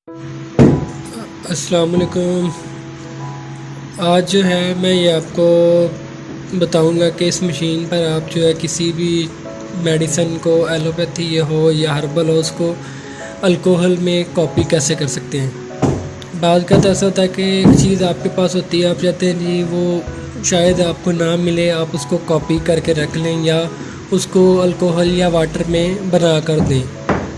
अस्सलाम वालेकुम। आज जो है मैं ये आपको बताऊंगा कि इस मशीन पर आप जो है किसी भी मेडिसिन को, एलोपैथी ये हो या हर्बल हो, उसको अल्कोहल में कॉपी कैसे कर सकते हैं। बाद का तो ऐसा होता है कि एक चीज़ आपके पास होती है, आप चाहते हैं जी वो शायद आपको ना मिले, आप उसको कॉपी करके रख लें या उसको अल्कोहल या वाटर में बना कर दें।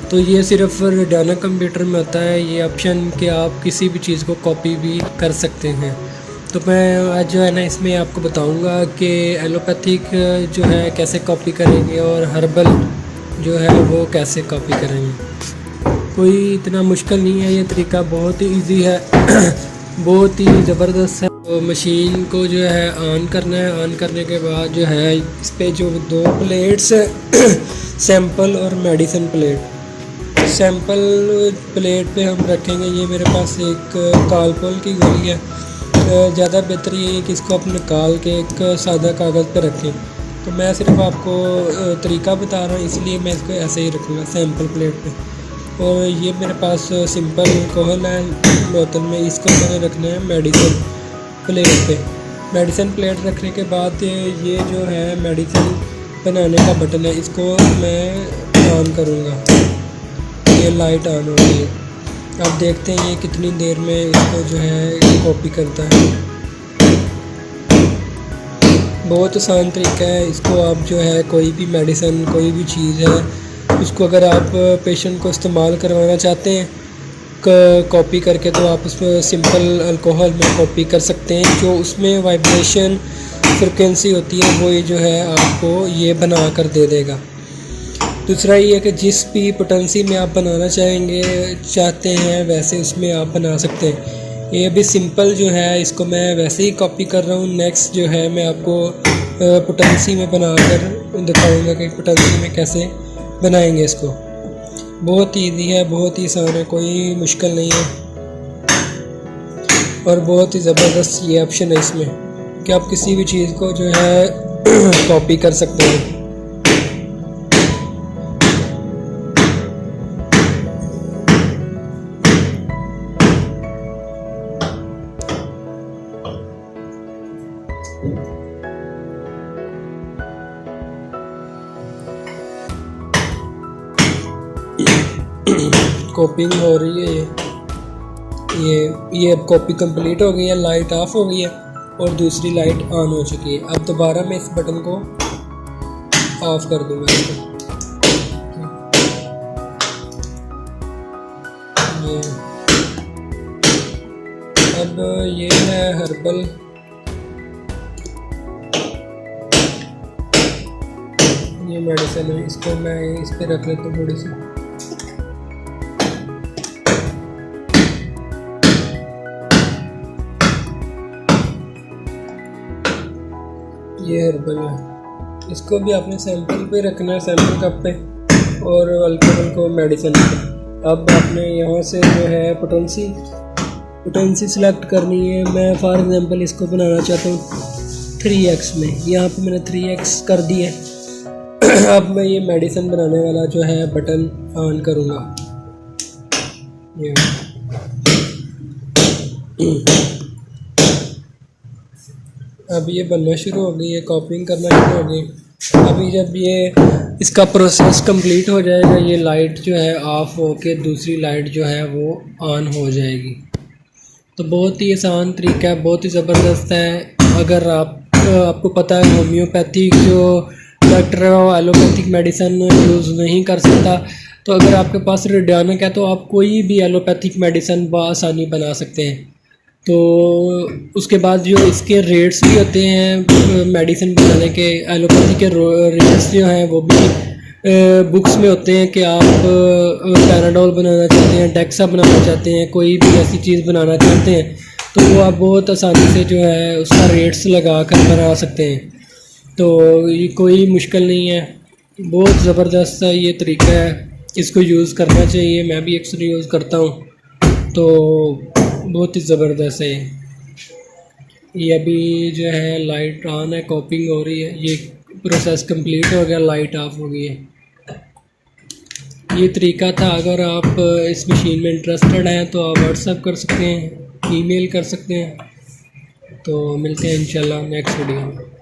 तो ये सिर्फ रोजाना कंप्यूटर में होता है ये ऑप्शन कि आप किसी भी चीज़ को कॉपी भी कर सकते हैं। तो मैं आज जो है ना इसमें आपको बताऊंगा कि एलोपैथिक जो है कैसे कॉपी करेंगे और हर्बल जो है वो कैसे कॉपी करेंगे। कोई इतना मुश्किल नहीं है, ये तरीका बहुत ही ईजी है बहुत ही ज़बरदस्त है। तो मशीन को जो है ऑन करना है। ऑन करने के बाद जो है इस पर जो दो प्लेट्स सैंपल और मेडिसिन प्लेट, सैंपल प्लेट पे हम रखेंगे। ये मेरे पास एक कालपोल की गोली है। ज़्यादा बेहतर ये है कि इसको आप निकाल के एक सादा कागज़ पे रखें। तो मैं सिर्फ आपको तरीका बता रहा हूँ, इसलिए मैं इसको ऐसे ही रखूँगा सैंपल प्लेट पे। और ये मेरे पास सिंपल अल्कोहल है बोतल में, इसको मैंने रखना है मेडिसिन प्लेट पे। मेडिसिन प्लेट रखने के बाद ये जो है मेडिसिन बनाने का बटन है, इसको मैं ऑन करूँगा। ये लाइट ऑन हो गई है। अब देखते हैं ये कितनी देर में इसको जो है कॉपी करता है। बहुत आसान तरीका है। इसको आप जो है कोई भी मेडिसिन, कोई भी चीज़ है, उसको अगर आप पेशेंट को इस्तेमाल करवाना चाहते हैं कॉपी करके, तो आप उसमें सिंपल अल्कोहल में कॉपी कर सकते हैं। जो उसमें वाइब्रेशन फ्रिक्वेंसी होती है वो ये जो है आपको ये बना कर दे देगा। दूसरा ये है कि जिस भी पोटेंसी में आप बनाना चाहते हैं वैसे उसमें आप बना सकते हैं। ये अभी सिंपल जो है इसको मैं वैसे ही कॉपी कर रहा हूँ। नेक्स्ट जो है मैं आपको पोटेंसी में बनाकर दिखाऊंगा कि पोटेंसी में कैसे बनाएंगे इसको। बहुत ईजी है, बहुत ही आसान है, कोई मुश्किल नहीं है। और बहुत ही ज़बरदस्त ये ऑप्शन है इसमें कि आप किसी भी चीज़ को जो है कॉपी कर सकते हैं। कॉपिंग हो रही है। ये अब कॉपी कंप्लीट हो गई है। लाइट ऑफ हो गई है और दूसरी लाइट ऑन हो चुकी है। अब दोबारा मैं इस बटन को ऑफ कर दूंगा इसको। ये अब ये है हर्बल। ये मेडिसिन है, इसको मैं इस पे रख लेता हूँ थोड़ी सी। ये हर्बल है, इसको भी आपने सैंपल पे रखना है, सैंपल कप पे, और अल्कोहल को मेडिसिन पे। अब आपने यहाँ से जो है पोटेंसी सिलेक्ट करनी है। मैं फॉर एग्जांपल इसको बनाना चाहता हूँ 3x में। यहाँ पे मैंने 3x कर दिया। अब मैं ये मेडिसिन बनाने वाला जो है बटन ऑन करूँगा। अब ये बनना शुरू हो गई है, कॉपिंग करना शुरू हो गई। अभी जब ये इसका प्रोसेस कंप्लीट हो जाएगा, ये लाइट जो है ऑफ होके दूसरी लाइट जो है वो ऑन हो जाएगी। तो बहुत ही आसान तरीका है, बहुत ही ज़बरदस्त है। अगर आपको पता है होम्योपैथिक जो डॉक्टर है वो एलोपैथिक मेडिसिन यूज़ नहीं कर सकता, तो अगर आपके पास रेडियोनिक है तो आप कोई भी एलोपैथिक मेडिसिन बआसानी बना सकते हैं। तो उसके बाद जो इसके रेट्स भी होते हैं मेडिसिन बनाने के, एलोपैथी के रेट्स जो हैं वो भी बुक्स में होते हैं कि आप पैराडोल बनाना चाहते हैं, डेक्सा बनाना चाहते हैं, कोई भी ऐसी चीज़ बनाना चाहते हैं, तो वो आप बहुत आसानी से जो है उसका रेट्स लगा कर बना सकते हैं। तो ये कोई मुश्किल नहीं है, बहुत ज़बरदस्त ये तरीका है, इसको यूज़ करना चाहिए। मैं भी अक्सर यूज़ करता हूँ, तो बहुत ही ज़बरदस्त है। ये अभी जो है लाइट ऑन है, कॉपिंग हो रही है। ये प्रोसेस कंप्लीट हो गया, लाइट ऑफ हो गई है। ये तरीका था। अगर आप इस मशीन में इंटरेस्टेड हैं तो आप व्हाट्सएप कर सकते हैं, ईमेल कर सकते हैं। तो मिलते हैं इंशाल्लाह नेक्स्ट वीडियो में।